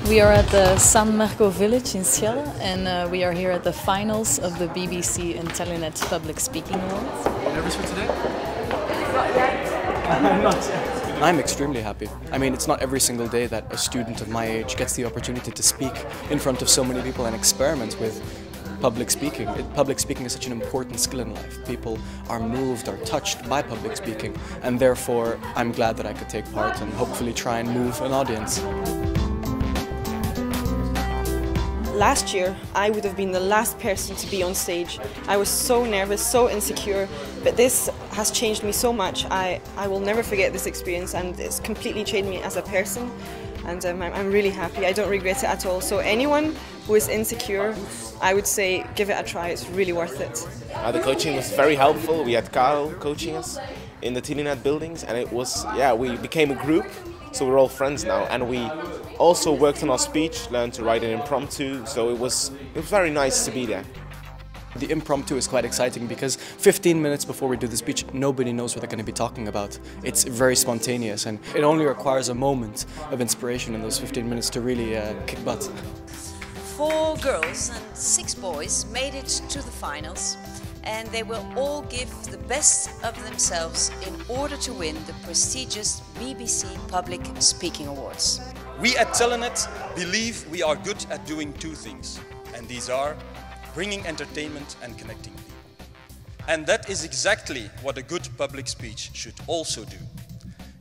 We are at the San Marco village in Schelle, and we are here at the finals of the BBC and Telenet Public Speaking Awards. Are you nervous for today? I'm not yet. I'm extremely happy. I mean, it's not every single day that a student of my age gets the opportunity to speak in front of so many people and experiment with public speaking. Public speaking is such an important skill in life. People are moved or touched by public speaking, and therefore I'm glad that I could take part and hopefully try and move an audience. Last year, I would have been the last person to be on stage. I was so nervous, so insecure, but this has changed me so much. I will never forget this experience, and it's completely changed me as a person, and I'm really happy. I don't regret it at all. So anyone who is insecure, I would say give it a try. It's really worth it. The coaching was very helpful. We had Carl coaching us in the Telenet buildings, and it was, we became a group. So we're all friends now, and we also worked on our speech, learned to write an impromptu, so it was very nice to be there. The impromptu is quite exciting because 15 minutes before we do the speech, nobody knows what they're going to be talking about. It's very spontaneous, and it only requires a moment of inspiration in those 15 minutes to really kick butt. 4 girls and 6 boys made it to the finals, and they will all give the best of themselves in order to win the prestigious BBC Public Speaking Awards. We at Telenet believe we are good at doing 2 things, and these are bringing entertainment and connecting people. And that is exactly what a good public speech should also do.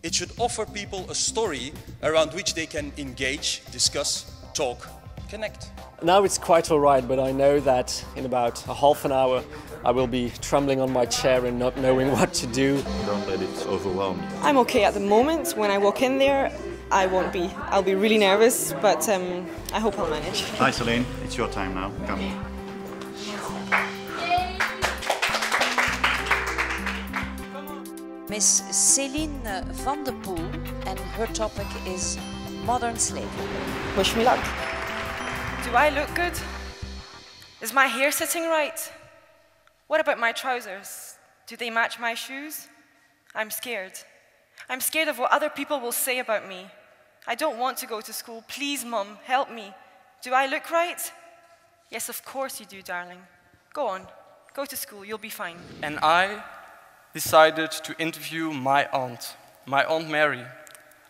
It should offer people a story around which they can engage, discuss, talk, connect. Now it's quite alright, but I know that in about a half an hour I will be trembling on my chair and not knowing what to do. Don't let it overwhelm you. I'm okay at the moment. When I walk in there, I'll be really nervous, but I hope I'll manage. Hi Celine, it's your time now. Come. Miss Céline van der Poel, and her topic is modern slavery. Wish me luck. Do I look good? Is my hair sitting right? What about my trousers? Do they match my shoes? I'm scared. I'm scared of what other people will say about me. I don't want to go to school. Please, Mum, help me. Do I look right? Yes, of course you do, darling. Go on. Go to school. You'll be fine. And I decided to interview my Aunt Mary,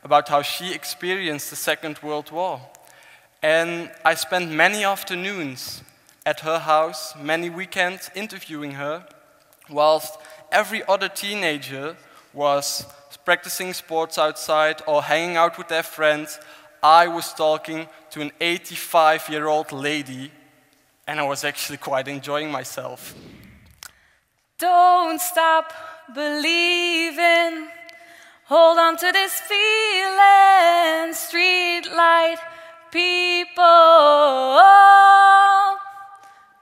about how she experienced the Second World War. And I spent many afternoons at her house, many weekends interviewing her, whilst every other teenager was practicing sports outside or hanging out with their friends. I was talking to an 85-year-old lady, and I was actually quite enjoying myself. Don't stop believing. Hold on to this feeling. Streetlight people.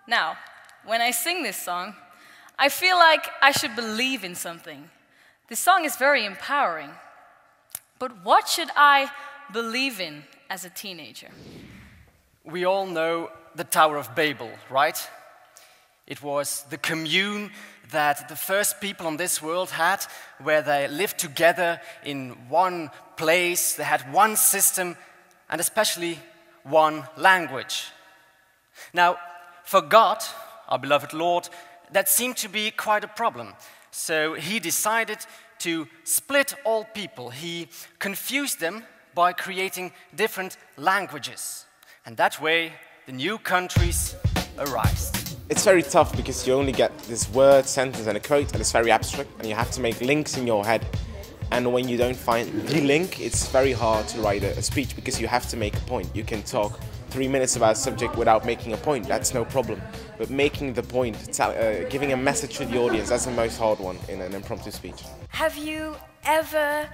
Now, when I sing this song, I feel like I should believe in something. This song is very empowering. But what should I believe in as a teenager? We all know the Tower of Babel, right? It was the commune that the first people on this world had, where they lived together in one place, they had one system, and especially one language. Now, for God, our beloved Lord, that seemed to be quite a problem. So he decided to split all people. He confused them by creating different languages. And that way, the new countries arose. It's very tough because you only get this word, sentence and a quote, and it's very abstract, and you have to make links in your head. And when you don't find the link, it's very hard to write a speech because you have to make a point. You can talk 3 minutes about a subject without making a point, that's no problem. But making the point, giving a message to the audience, that's the most hard one in an impromptu speech. Have you ever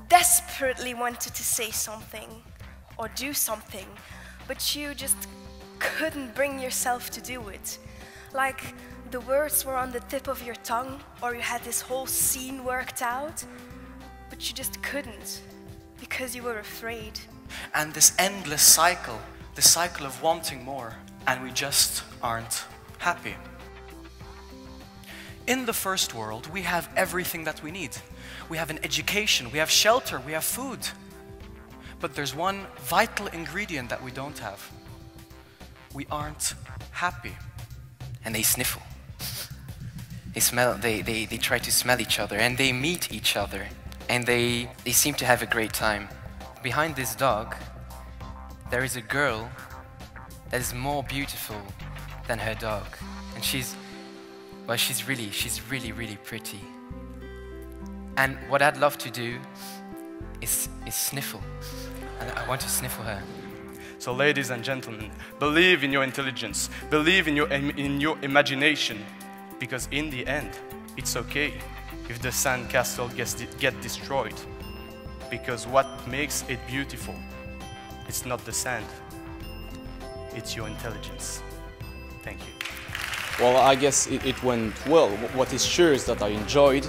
desperately wanted to say something or do something, but you just couldn't bring yourself to do it? Like the words were on the tip of your tongue, or you had this whole scene worked out, but you just couldn't because you were afraid. And this endless cycle, the cycle of wanting more, and we just aren't happy. In the first world, we have everything that we need. We have an education, we have shelter, we have food. But there's one vital ingredient that we don't have. We aren't happy. And they sniffle. They try to smell each other, and they meet each other, and they seem to have a great time. Behind this dog, there is a girl that is more beautiful than her dog. And she's really pretty. And what I'd love to do is sniffle. And I want to sniffle her. So ladies and gentlemen, believe in your intelligence, believe in your imagination, because in the end, it's okay if the sandcastle gets destroyed, because what makes it beautiful, it's not the sand, it's your intelligence. Thank you. Well, I guess it went well. What is sure is that I enjoyed.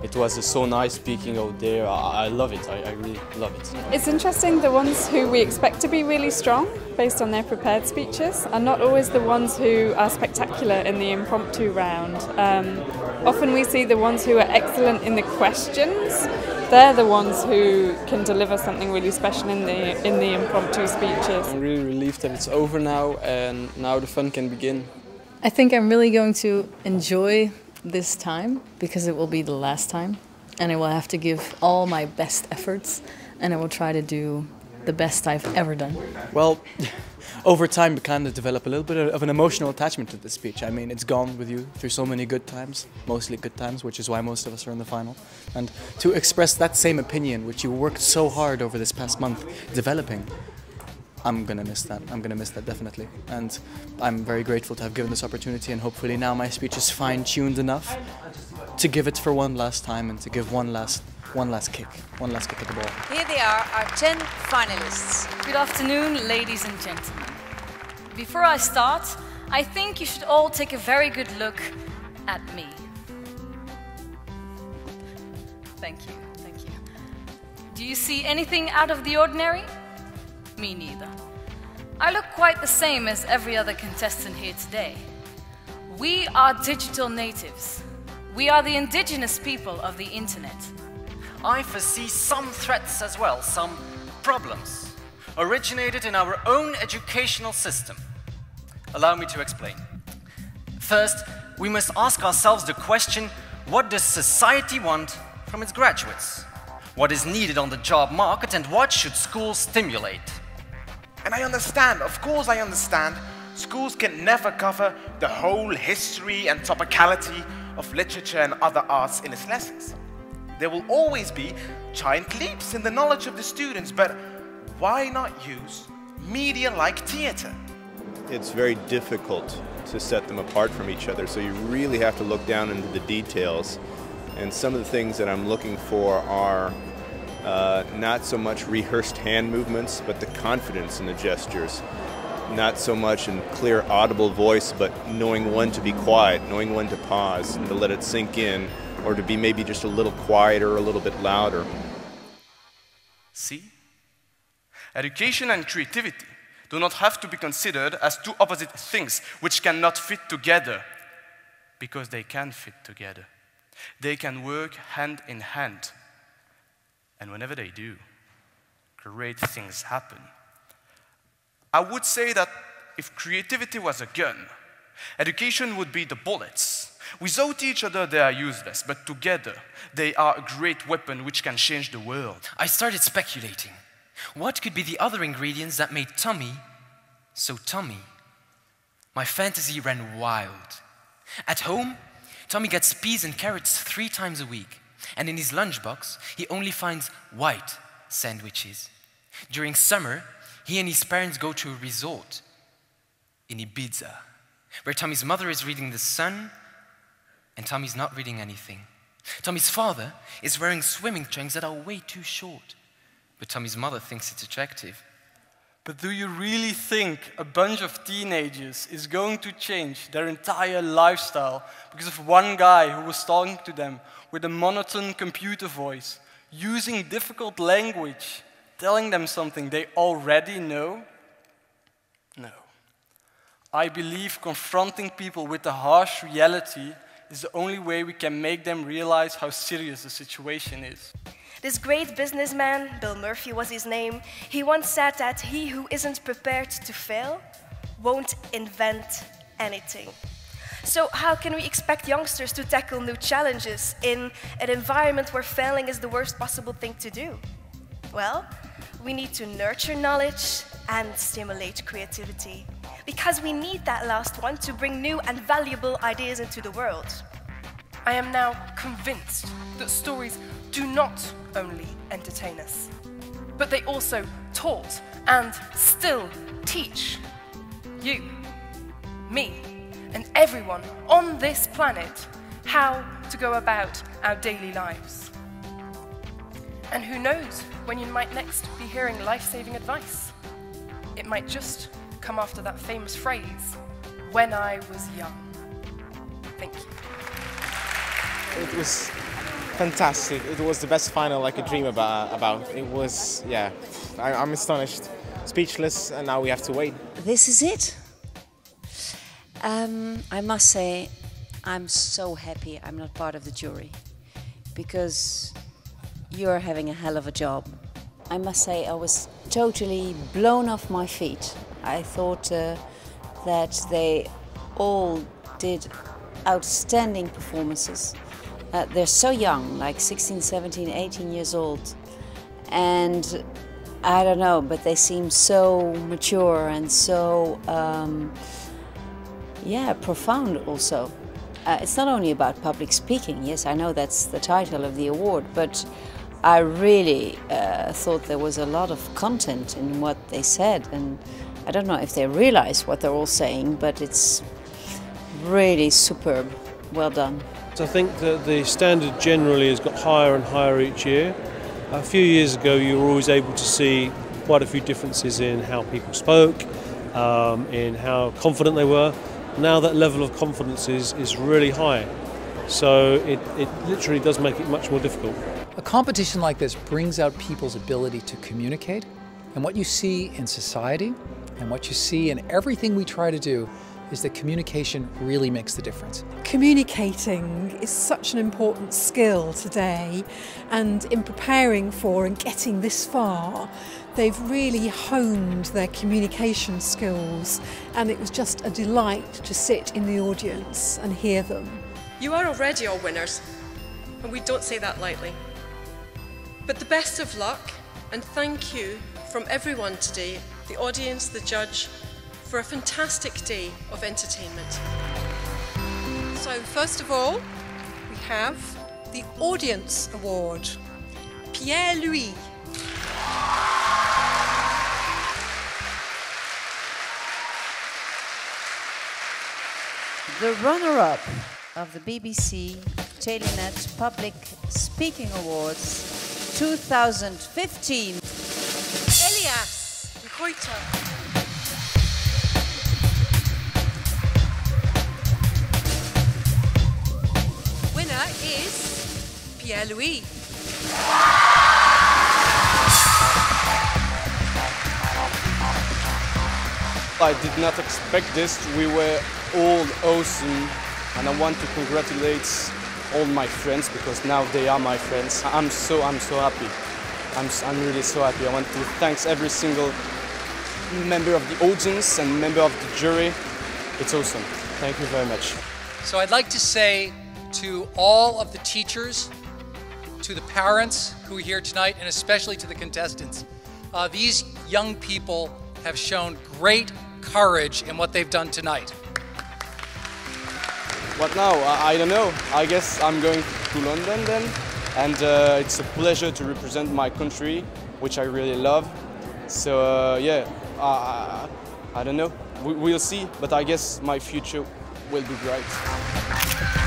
It was so nice speaking out there. I love it. I really love it. It's interesting, the ones who we expect to be really strong based on their prepared speeches are not always the ones who are spectacular in the impromptu round. Often we see the ones who are excellent in the questions. They're the ones who can deliver something really special in the impromptu speeches. I'm really relieved that it's over now, and now the fun can begin. I think I'm really going to enjoy this time, because it will be the last time, and I will have to give all my best efforts, and I will try to do the best I've ever done. Well, over time we kind of develop a little bit of an emotional attachment to the speech. I mean, it's gone with you through so many good times, mostly good times, which is why most of us are in the final. And to express that same opinion, which you worked so hard over this past month developing, I'm gonna miss that. I'm gonna miss that definitely. And I'm very grateful to have given this opportunity, and hopefully now my speech is fine-tuned enough to give it for one last time and to give one last kick at the ball. Here they are, our 10 finalists. Good afternoon, ladies and gentlemen. Before I start, I think you should all take a very good look at me. Thank you, thank you. Do you see anything out of the ordinary? Me neither. I look quite the same as every other contestant here today. We are digital natives. We are the indigenous people of the internet. I foresee some threats as well, some problems, originated in our own educational system. Allow me to explain. First, we must ask ourselves the question, what does society want from its graduates? What is needed on the job market, and what should schools stimulate? And I understand, of course I understand, schools can never cover the whole history and topicality of literature and other arts in its lessons. There will always be giant leaps in the knowledge of the students, but why not use media like theater? It's very difficult to set them apart from each other, so you really have to look down into the details. And some of the things that I'm looking for are not so much rehearsed hand movements, but the confidence in the gestures. Not so much in clear audible voice, but knowing when to be quiet, knowing when to pause and to let it sink in, or to be maybe just a little quieter, a little bit louder. See? Education and creativity do not have to be considered as two opposite things which cannot fit together, because they can fit together. They can work hand in hand. And whenever they do, great things happen. I would say that if creativity was a gun, education would be the bullets. Without each other, they are useless, but together, they are a great weapon which can change the world. I started speculating. What could be the other ingredients that made Tommy so Tommy? My fantasy ran wild. At home, Tommy gets peas and carrots 3 times a week. And in his lunchbox, he only finds white sandwiches. During summer, he and his parents go to a resort in Ibiza, where Tommy's mother is reading The Sun, and Tommy's not reading anything. Tommy's father is wearing swimming trunks that are way too short, but Tommy's mother thinks it's attractive. But do you really think a bunch of teenagers is going to change their entire lifestyle because of one guy who was talking to them with a monotone computer voice, using difficult language, telling them something they already know? No. I believe confronting people with the harsh reality is the only way we can make them realize how serious the situation is. This great businessman, Bill Murphy was his name, he once said that he who isn't prepared to fail won't invent anything. So how can we expect youngsters to tackle new challenges in an environment where failing is the worst possible thing to do? Well, we need to nurture knowledge and stimulate creativity, because we need that last one to bring new and valuable ideas into the world. I am now convinced that stories do not only entertain us, but they also taught and still teach you, me, and everyone on this planet how to go about our daily lives. And who knows when you might next be hearing life-saving advice? It might just come after that famous phrase, "When I was young." Thank you. It was fantastic. It was the best final I could dream about. It was, yeah, I'm astonished, speechless, and now we have to wait. This is it. I must say, I'm so happy I'm not part of the jury, because you're having a hell of a job. I must say I was totally blown off my feet. I thought that they all did outstanding performances. They're so young, like 16, 17, 18 years old. And I don't know, but they seem so mature and so, yeah, profound also. It's not only about public speaking. Yes, I know that's the title of the award, but I really thought there was a lot of content in what they said, and I don't know if they realize what they're all saying, but it's really superb. Well done. I think that the standard generally has got higher and higher each year. A few years ago you were always able to see quite a few differences in how people spoke, in how confident they were. Now that level of confidence is really high, so it literally does make it much more difficult. A competition like this brings out people's ability to communicate, and what you see in society and what you see in everything we try to do is that communication really makes the difference. Communicating is such an important skill today, and in preparing for and getting this far, they've really honed their communication skills, and it was just a delight to sit in the audience and hear them. You are already all winners, and we don't say that lightly. But the best of luck, and thank you from everyone today, the audience, the judge, for a fantastic day of entertainment. So first of all, we have the Audience Award. Pierre-Louis. The runner-up of the BBC Telenet Public Speaking Awards 2015. Elias de Gruyter. Winner is Pierre-Louis. I did not expect this. We were all awesome, and I want to congratulate all my friends, because now they are my friends. I'm so happy. I'm really so happy. I want to thank every single member of the audience and member of the jury. It's awesome. Thank you very much. So I'd like to say to all of the teachers, to the parents who are here tonight, and especially to the contestants, these young people have shown great courage in what they've done tonight. What now? I don't know. I guess I'm going to London then, and it's a pleasure to represent my country, which I really love. So yeah, I don't know. We'll see, but I guess my future will be bright.